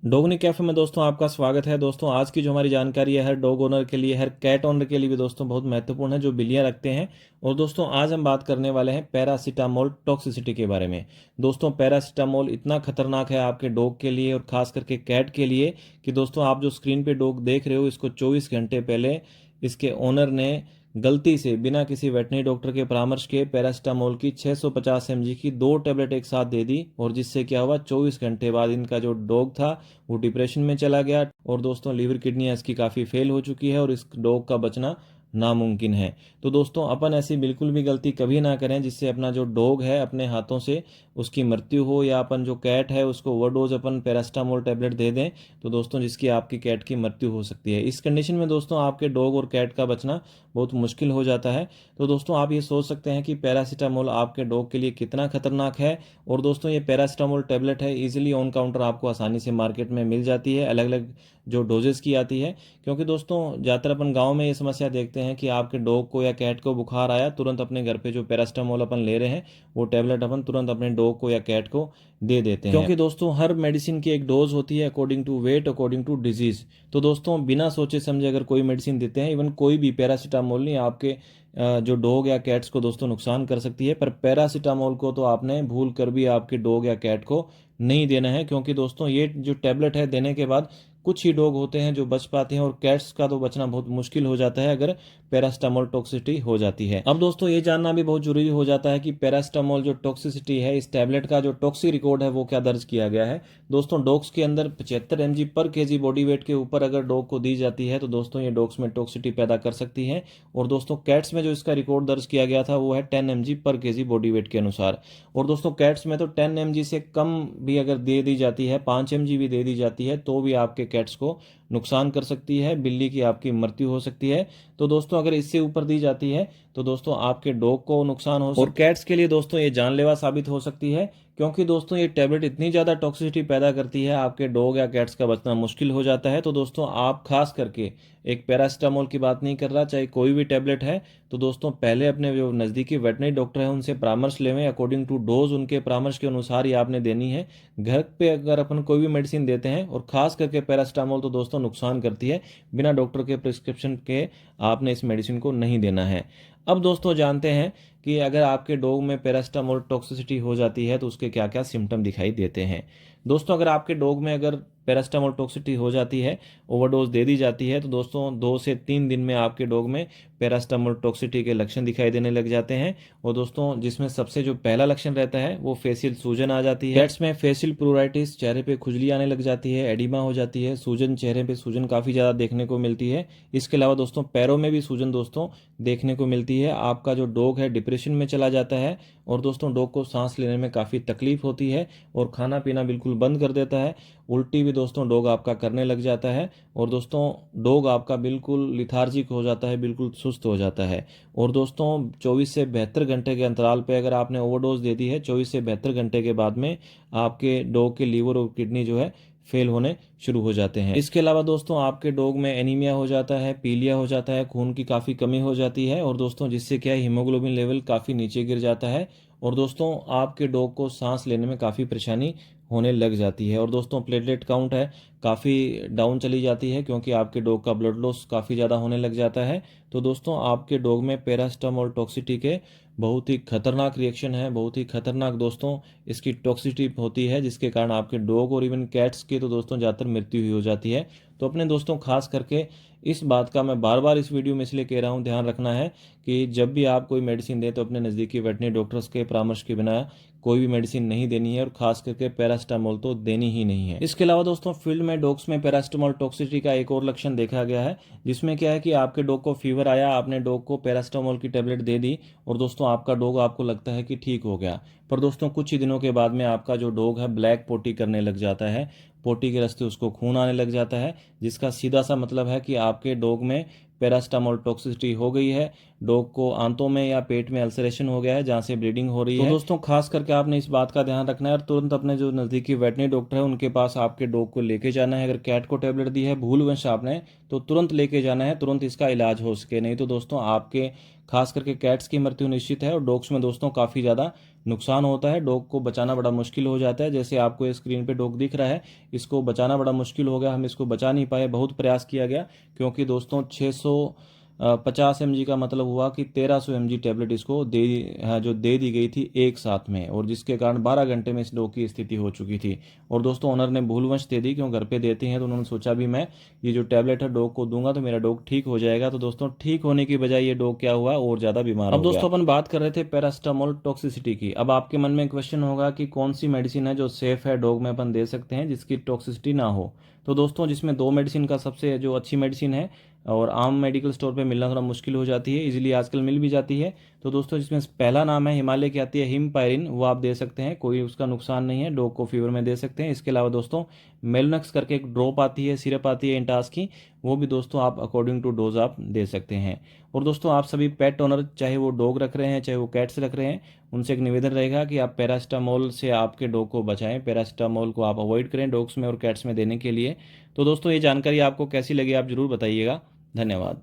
डॉगनी cafe में दोस्तों आपका स्वागत है। दोस्तों आज की जो हमारी जानकारी है हर डॉग ओनर के लिए, हर कैट ओनर के लिए भी दोस्तों बहुत महत्वपूर्ण है जो बिल्लियां रखते हैं। और दोस्तों आज हम बात करने वाले हैं पैरासीटामोल टॉक्सिसिटी के बारे में। दोस्तों पैरासीटामोल इतना खतरनाक है आपके डॉग के लिए और खास करके कैट के लिए कि दोस्तों आप जो स्क्रीन पे डॉग देख रहे हो इसको 24 घंटे पहले इसके ओनर ने गलती से बिना किसी वेटनरी डॉक्टर के परामर्श के पैरासीटामोल की 650 mg की 2 टैबलेट एक साथ दे दी। और जिससे क्या हुआ, 24 घंटे बाद इनका जो डॉग था वो डिप्रेशन में चला गया। और दोस्तों लीवर किडनी इसकी काफ़ी फेल हो चुकी है और इस डॉग का बचना नामुमकिन है। तो दोस्तों अपन ऐसी बिल्कुल भी गलती कभी ना करें जिससे अपना जो डॉग है अपने हाथों से उसकी मृत्यु हो, या अपन जो कैट है उसको ओवरडोज अपन पैरासीटामोल टैबलेट दे दें तो दोस्तों जिसकी आपकी कैट की मृत्यु हो सकती है। इस कंडीशन में दोस्तों आपके डॉग और कैट का बचना बहुत मुश्किल हो जाता है। तो दोस्तों आप ये सोच सकते हैं कि पैरासीटामोल आपके डॉग के लिए कितना खतरनाक है। और दोस्तों ये पैरासीटामोल टैबलेट है इजीली ऑन काउंटर आपको आसानी से मार्केट में मिल जाती है, अलग अलग जो डोजेस की आती है। क्योंकि दोस्तों ज़्यादातर अपन गांव में ये समस्या देखते हैं कि आपके डॉग को या कैट को बुखार आया, तुरंत अपने घर पे जो पैरासीटामोल अपन ले रहे हैं वो टैबलेट अपन तुरंत अपने डॉग को या कैट को दे देते हैं। क्योंकि दोस्तों हर मेडिसिन की एक डोज होती है according to weight, according to disease. तो दोस्तों बिना सोचे समझे अगर कोई मेडिसिन देते हैं, इवन कोई भी पैरासीटामोल नहीं, आपके जो डॉग या कैट्स को दोस्तों नुकसान कर सकती है। पर पैरासीटामोल को तो आपने भूल कर भी आपके डॉग या कैट को नहीं देना है। क्योंकि दोस्तों ये जो टैबलेट है देने के बाद कुछ ही डॉग होते हैं जो बच पाते हैं और कैट्स का तो बचना बहुत मुश्किल हो जाता है अगर पैरासीटामोल टॉक्सिसिटी हो जाती है। अब दोस्तों ये जानना भी बहुत जरूरी हो जाता है कि पैरासीटामोल जो टॉक्सिसिटी है, इस टैबलेट का जो टॉक्सी रिकॉर्ड है वो क्या दर्ज किया गया है। दोस्तों डॉग्स के अंदर 75 mg पर केजी बॉडी वेट के ऊपर अगर डॉग को दी जाती है तो दोस्तों ये डॉग्स में टॉक्सिसिटी पैदा कर सकती है। और दोस्तों कैट्स में जो इसका रिकॉर्ड दर्ज किया गया था वो है 10 mg पर केजी बॉडी वेट के अनुसार। और दोस्तों कैट्स में तो 10 mg से कम भी अगर दे दी जाती है, 5 mg भी दे दी जाती है तो भी आपके कैट्स को नुकसान कर सकती है, बिल्ली की आपकी मृत्यु हो सकती है। तो दोस्तों अगर इससे ऊपर दी जाती है तो दोस्तों आपके डॉग को नुकसान हो सकता है और कैट्स के लिए दोस्तों ये जानलेवा साबित हो सकती है। क्योंकि दोस्तों ये टैबलेट इतनी ज़्यादा टॉक्सिसिटी पैदा करती है, आपके डॉग या कैट्स का बचना मुश्किल हो जाता है। तो दोस्तों आप खास करके, एक पैरासीटामोल की बात नहीं कर रहा, चाहे कोई भी टैबलेट है, तो दोस्तों पहले अपने जो नज़दीकी वेटनरी डॉक्टर हैं उनसे परामर्श लेवें। अकॉर्डिंग टू डोज उनके परामर्श के अनुसार ही आपने देनी है। घर पे अगर अपन कोई भी मेडिसिन देते हैं और खास करके पैरासीटामोल तो दोस्तों नुकसान करती है, बिना डॉक्टर के प्रिस्क्रिप्शन के आपने इस मेडिसिन को नहीं देना है। अब दोस्तों जानते हैं कि अगर आपके डॉग में पैरासीटामोल टॉक्सिसिटी हो जाती है तो उसके क्या क्या सिम्टम दिखाई देते हैं। दोस्तों अगर आपके डॉग में अगर पैरासीटामोल टॉक्सिसिटी हो जाती है, ओवरडोज दे दी जाती है, तो दोस्तों 2 से 3 दिन में आपके डॉग में पैरासीटामोल टॉक्सिसिटी के लक्षण दिखाई देने लग जाते हैं। और दोस्तों जिसमें सबसे जो पहला लक्षण रहता है वो फेशियल सूजन आ जाती है। कैट्स में फेशियल प्रूराइटिस, चेहरे पे खुजली आने लग जाती है, एडिमा हो जाती है, सूजन, चेहरे पे सूजन काफ़ी ज़्यादा देखने को मिलती है। इसके अलावा दोस्तों पैरों में भी सूजन दोस्तों देखने को मिलती है। आपका जो डॉग है डिप्रेशन में चला जाता है और दोस्तों डॉग को सांस लेने में काफ़ी तकलीफ होती है और खाना पीना बिल्कुल बंद कर देता है। उल्टी भी दोस्तों डॉग आपका करने लग जाता है और दोस्तों डॉग आपका बिल्कुल लिथार्जिक हो जाता है, बिल्कुल सुस्त हो जाता है। और दोस्तों 24 से 72 घंटे के अंतराल पे अगर आपने ओवरडोज दे दी है, 24 से 72 घंटे के बाद में आपके डॉग के लीवर और किडनी जो है फेल होने शुरू हो जाते हैं। इसके अलावा दोस्तों आपके डॉग में एनीमिया हो जाता है, पीलिया हो जाता है, खून की काफ़ी कमी हो जाती है और दोस्तों जिससे क्या है हीमोग्लोबिन लेवल काफ़ी नीचे गिर जाता है। और दोस्तों आपके डॉग को सांस लेने में काफ़ी परेशानी होने लग जाती है। और दोस्तों प्लेटलेट काउंट है काफ़ी डाउन चली जाती है क्योंकि आपके डॉग का ब्लड लॉस काफ़ी ज़्यादा होने लग जाता है। तो दोस्तों आपके डॉग में पैरासीटामोल टॉक्सिसिटी के बहुत ही खतरनाक रिएक्शन है, बहुत ही खतरनाक दोस्तों इसकी टॉक्सिसिटी होती है, जिसके कारण आपके डॉग और इवन कैट्स की तो दोस्तों ज़्यादातर मृत्यु ही हो जाती है। तो अपने दोस्तों खास करके इस बात का मैं बार बार इस वीडियो में इसलिए कह रहा हूँ, ध्यान रखना है कि जब भी आप कोई मेडिसिन दें तो अपने नज़दीकी वेटनरी डॉक्टर्स के परामर्श के बिना कोई भी मेडिसिन नहीं देनी है और खास करके पैरासीटामोल तो देनी ही नहीं है। इसके अलावा दोस्तों फील्ड में डॉग्स में पैरासीटामोल टॉक्सिसिटी का एक और लक्षण देखा गया है, जिसमें क्या है कि आपके डॉग को फीवर आया, आपने डॉग को पैरासीटामोल की टेबलेट दे दी और दोस्तों आपका डॉग आपको लगता है कि ठीक हो गया, पर दोस्तों कुछ ही दिनों के बाद में आपका जो डॉग है ब्लैक पोटी करने लग जाता है, पोटी के रास्ते उसको खून आने लग जाता है, जिसका सीधा सा मतलब है कि आपके डॉग में पैरासीटामोल टॉक्सिसिटी हो गई है। डॉग को आंतों में या पेट में अल्सरेशन हो गया है जहाँ से ब्लीडिंग हो रही है। तो दोस्तों खास करके आपने इस बात का ध्यान रखना है और तुरंत अपने जो नज़दीकी वेटनरी डॉक्टर है उनके पास आपके डॉग को लेके जाना है। अगर कैट को टेबलेट दी है भूलवश आपने तो तुरंत लेके जाना है, तुरंत इसका इलाज हो सके, नहीं तो दोस्तों आपके खास करके कैट्स की मृत्यु निश्चित है और डॉग्स में दोस्तों काफ़ी ज़्यादा नुकसान होता है। डॉग को बचाना बड़ा मुश्किल हो जाता है। जैसे आपको ये स्क्रीन पे डॉग दिख रहा है, इसको बचाना बड़ा मुश्किल हो गया, हम इसको बचा नहीं पाए, बहुत प्रयास किया गया क्योंकि दोस्तों 650 mg का मतलब हुआ कि 1300 mg टेबलेट इसको जो दे दी गई थी एक साथ में, और जिसके कारण 12 घंटे में इस डॉग की स्थिति हो चुकी थी। और दोस्तों ओनर ने भूलवश दे दी, क्यों घर पे देते हैं तो उन्होंने सोचा भी मैं ये जो टैबलेट है डॉग को दूंगा तो मेरा डॉग ठीक हो जाएगा। तो दोस्तों ठीक होने की बजाय ये डॉग क्या हुआ, और ज़्यादा बीमार हो गया। अब दोस्तों अपन बात कर रहे थे पैरासिटामोल टॉक्सिसिटी की। अब आपके मन में क्वेश्चन होगा कि कौन सी मेडिसिन है जो सेफ है डॉग में अपन दे सकते हैं जिसकी टॉक्सिसिटी ना हो। तो दोस्तों जिसमें दो मेडिसिन का सबसे जो अच्छी मेडिसिन है और आम मेडिकल स्टोर पे मिलना थोड़ा मुश्किल हो जाती है, इजीली आजकल मिल भी जाती है। तो दोस्तों जिसमें पहला नाम है हिमालय की आती है हिमपायरिन, वो आप दे सकते हैं, कोई उसका नुकसान नहीं है, डॉग को फीवर में दे सकते हैं। इसके अलावा दोस्तों मेलोनक्स करके एक ड्रॉप आती है, सिरप आती है इंटास की, वो भी दोस्तों आप अकॉर्डिंग टू डोज आप दे सकते हैं। और दोस्तों आप सभी पेट ओनर, चाहे वो डॉग रख रहे हैं चाहे वो कैट्स रख रहे हैं, उनसे एक निवेदन रहेगा कि आप पैरासिटामोल से आपके डॉग को बचाएं। पैरासिटामोल को आप अवॉइड करें डॉग्स में और कैट्स में देने के लिए। तो दोस्तों ये जानकारी आपको कैसी लगी आप जरूर बताइएगा। धन्यवाद।